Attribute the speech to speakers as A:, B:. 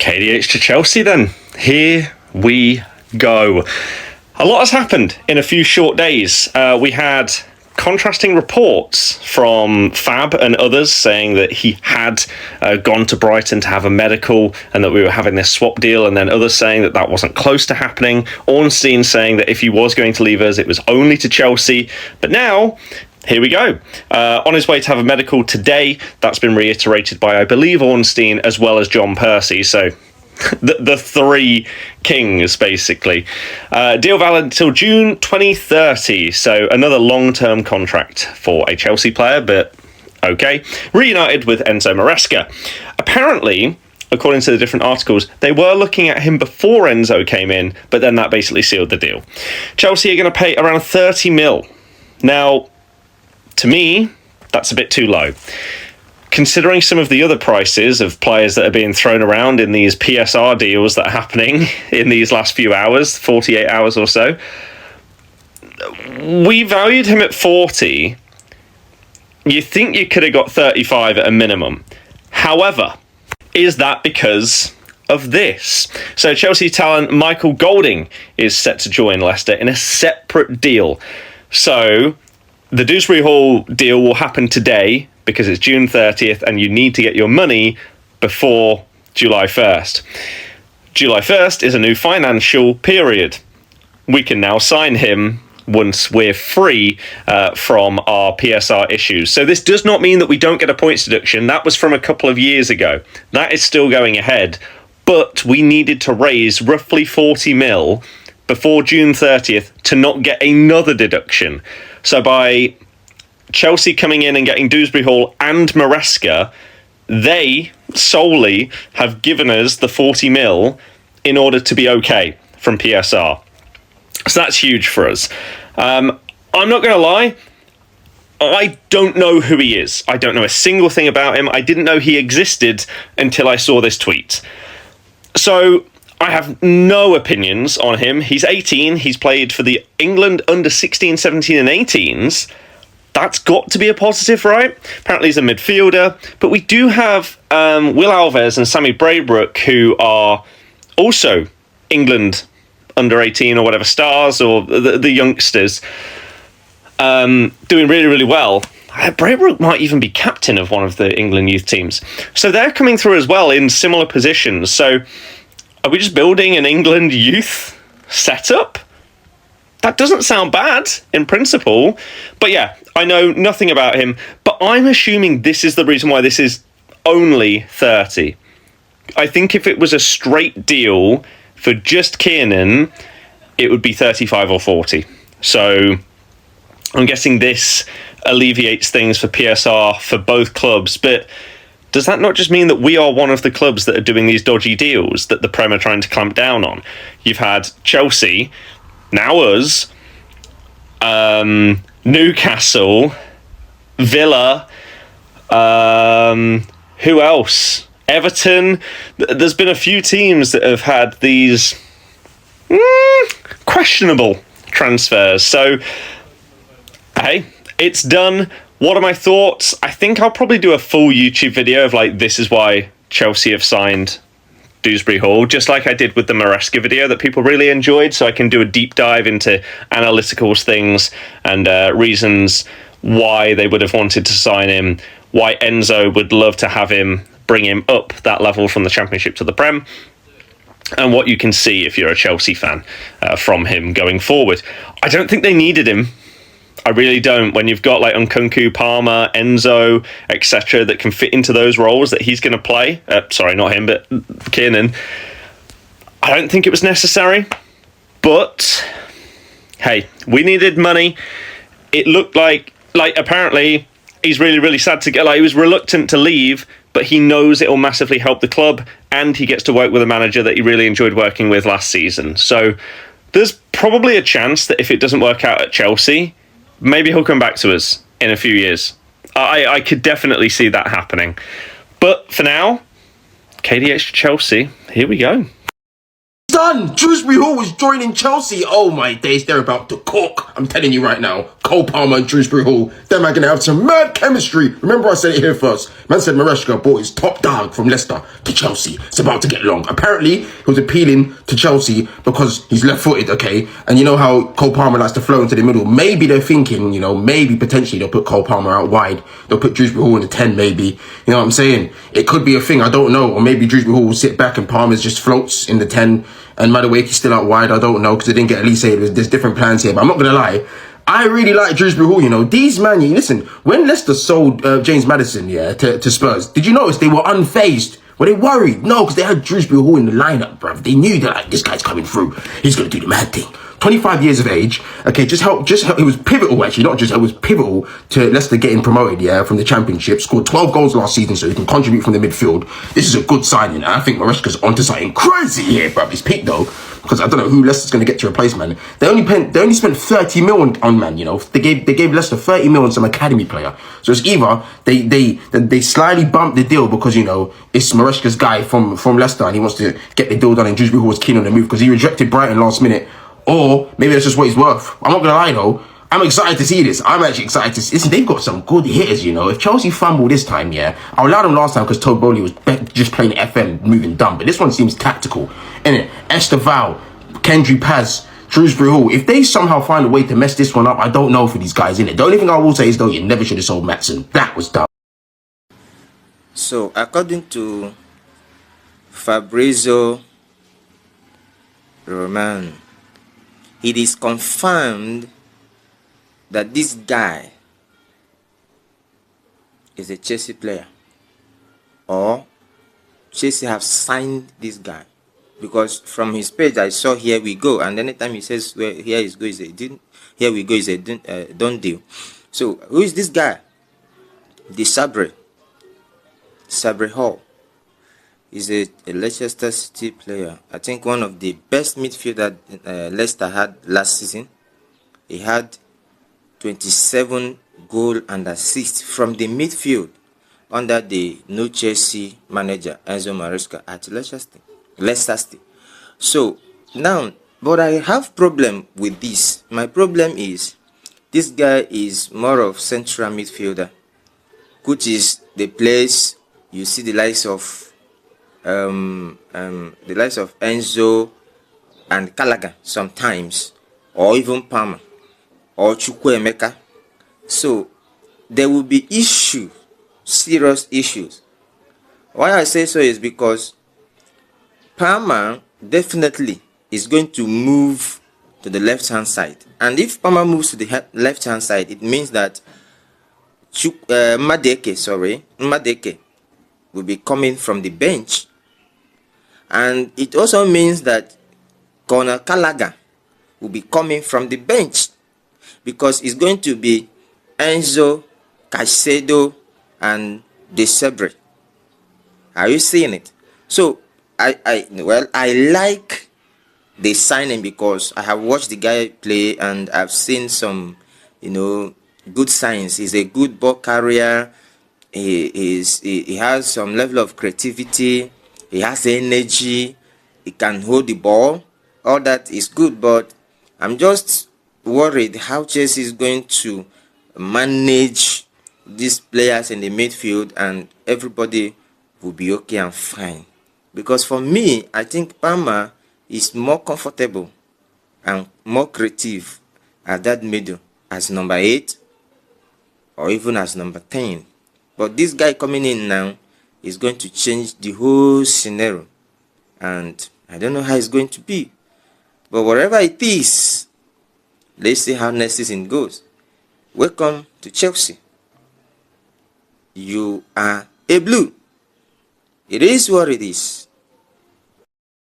A: KDH to Chelsea then. Here we go. A lot has happened in a few short days. We had contrasting reports from Fab and others saying that he had gone to Brighton to have a medical and that we were having this swap deal, and then others saying that that wasn't close to happening. Ornstein saying that if he was going to leave us, it was only to Chelsea. But now, here we go. On his way to have a medical today. That's been reiterated by, I believe, Ornstein as well as John Percy. So the three kings, basically. Deal valid until June 2030. So another long-term contract for a Chelsea player, but okay. Reunited with Enzo Maresca. Apparently, according to the different articles, they were looking at him before Enzo came in, but then that basically sealed the deal. Chelsea are going to pay around 30 mil. Now, to me, that's a bit too low. Considering some of the other prices of players that are being thrown around in these PSR deals that are happening in these last few hours, 48 hours or so, we valued him at 40. You think you could have got 35 at a minimum. However, is that because of this? So Chelsea talent Michael Golding is set to join Leicester in a separate deal. So the Dewsbury-Hall deal will happen today because it's June 30th and you need to get your money before July 1st. July 1st is a new financial period. We can now sign him once we're free from our PSR issues. So this does not mean that we don't get a points deduction. That was from a couple of years ago. That is still going ahead. But we needed to raise roughly 40 mil before June 30th to not get another deduction. So by Chelsea coming in and getting Dewsbury-Hall and Maresca, they solely have given us the 40 mil in order to be okay from PSR. So that's huge for us. I'm not going to lie, I don't know who he is. I don't know a single thing about him. I didn't know he existed until I saw this tweet. So I have no opinions on him. He's 18. He's played for the England under 16, 17 and 18s. That's got to be a positive, right? Apparently he's a midfielder. But we do have Will Alves and Sammy Braybrook, who are also England under 18 or whatever stars, or the youngsters, doing really, really well. Braybrook might even be captain of one of the England youth teams. So they're coming through as well in similar positions. So are we just building an England youth setup? That doesn't sound bad in principle. But yeah, I know nothing about him. But I'm assuming this is the reason why this is only 30. I think if it was a straight deal for just Kiernan, it would be 35 or 40. So I'm guessing this alleviates things for PSR for both clubs. But does that not just mean that we are one of the clubs that are doing these dodgy deals that the Prem are trying to clamp down on? You've had Chelsea, now us, Newcastle, Villa, who else? Everton. There's been a few teams that have had these questionable transfers. So, hey, it's done. What are my thoughts? I think I'll probably do a full YouTube video of like, this is why Chelsea have signed Dewsbury-Hall, just like I did with the Maresca video that people really enjoyed, so I can do a deep dive into analytical things and reasons why they would have wanted to sign him, why Enzo would love to have him, bring him up that level from the Championship to the Prem, and what you can see if you're a Chelsea fan from him going forward. I don't think they needed him. I really don't. When you've got like Nkunku, Palmer, Enzo, etc., that can fit into those roles that he's going to play. Sorry, not him, but Kiernan. I don't think it was necessary. But hey, we needed money. It looked like apparently he's really, really sad to get. Like, he was reluctant to leave, but he knows it will massively help the club, and he gets to work with a manager that he really enjoyed working with last season. So there's probably a chance that if it doesn't work out at Chelsea, maybe he'll come back to us in a few years. I could definitely see that happening. But for now, KDH to Chelsea, here we go.
B: Done! Dewsbury-Hall is joining Chelsea. Oh my days, they're about to cook. I'm telling you right now. Cole Palmer and Dewsbury-Hall, them are going to have some mad chemistry. Remember I said it here first. Man said Maresca bought his top dog from Leicester to Chelsea. It's about to get long. Apparently, he was appealing to Chelsea because he's left-footed, okay? And you know how Cole Palmer likes to flow into the middle. Maybe they're thinking, you know, maybe potentially they'll put Cole Palmer out wide. They'll put Dewsbury-Hall in the 10 maybe. You know what I'm saying? It could be a thing, I don't know. Or maybe Dewsbury-Hall will sit back and Palmer's just floats in the 10. And Madueke's still out wide, I don't know, because they didn't get Elise. There's different plans here, but I'm not going to lie. I really like Dewsbury-Hall, you know. These man, listen, when Leicester sold James Maddison, to Spurs, did you notice they were unfazed? Were they worried? No, because they had Dewsbury-Hall in the lineup, bruv. They knew that, like, this guy's coming through. He's going to do the mad thing. 25 years of age, okay, just help, it was pivotal actually, it was pivotal to Leicester getting promoted, from the Championship, scored 12 goals last season, so he can contribute from the midfield. This is a good signing, and I think Maresca's onto something crazy here, bruv. He's peaked though, because I don't know who Leicester's going to get to replace, man. They only spent 30 mil on man, you know. They gave Leicester 30 mil on some academy player. So it's either they slightly bumped the deal because, you know, it's Maresca's guy from Leicester and he wants to get the deal done, and Dewsbury was keen on the move because he rejected Brighton last minute. Or maybe that's just what he's worth. I'm not going to lie though. I'm excited to see this. I'm actually excited to see this. They've got some good hitters, you know. If Chelsea fumble this time, I allowed them last time because Todd Bowley was just playing FM, moving dumb. But this one seems tactical. Innit? Esteval, Kendry Paz, Dewsbury-Hall. If they somehow find a way to mess this one up, I don't know for these guys, innit? The only thing I will say is though, you never should have sold Maatsen. That was dumb.
C: So, according to Fabrizio Romano, it is confirmed that this guy is a Chelsea player, or Chelsea have signed this guy, because from his page I saw "here we go," and anytime he says "where here is go" is a "here we go" is a done deal. So who is this guy? Dewsbury-Hall is a Leicester City player. I think one of the best midfielders Leicester had last season. He had 27 goal and assists from the midfield under the new Chelsea manager Enzo Maresca at Leicester City. So now, but I have problem with this. My problem is this guy is more of central midfielder, which is the place you see the likes of Enzo and Callaghan sometimes, or even Palmer or Chukwuemeka. So there will be serious issues. Why I say so is because Palmer definitely is going to move to the left hand side, and if Palmer moves to the left hand side, it means that Madeke will be coming from the bench. And it also means that Conor Callaghan will be coming from the bench, because it's going to be Enzo, Caicedo, and Dewsbury. Are you seeing it? So I like the signing because I have watched the guy play and I've seen some, good signs. He's a good ball carrier. He has some level of creativity. He has energy. He can hold the ball. All that is good, but I'm just worried how Chelsea is going to manage these players in the midfield, and everybody will be okay and fine. Because for me, I think Palmer is more comfortable and more creative at that middle as number 8 or even as number 10. But this guy coming in now is going to change the whole scenario, and I don't know how it's going to be. But whatever it is, let's see how next season goes. Welcome to Chelsea. You are a blue. It is what it is.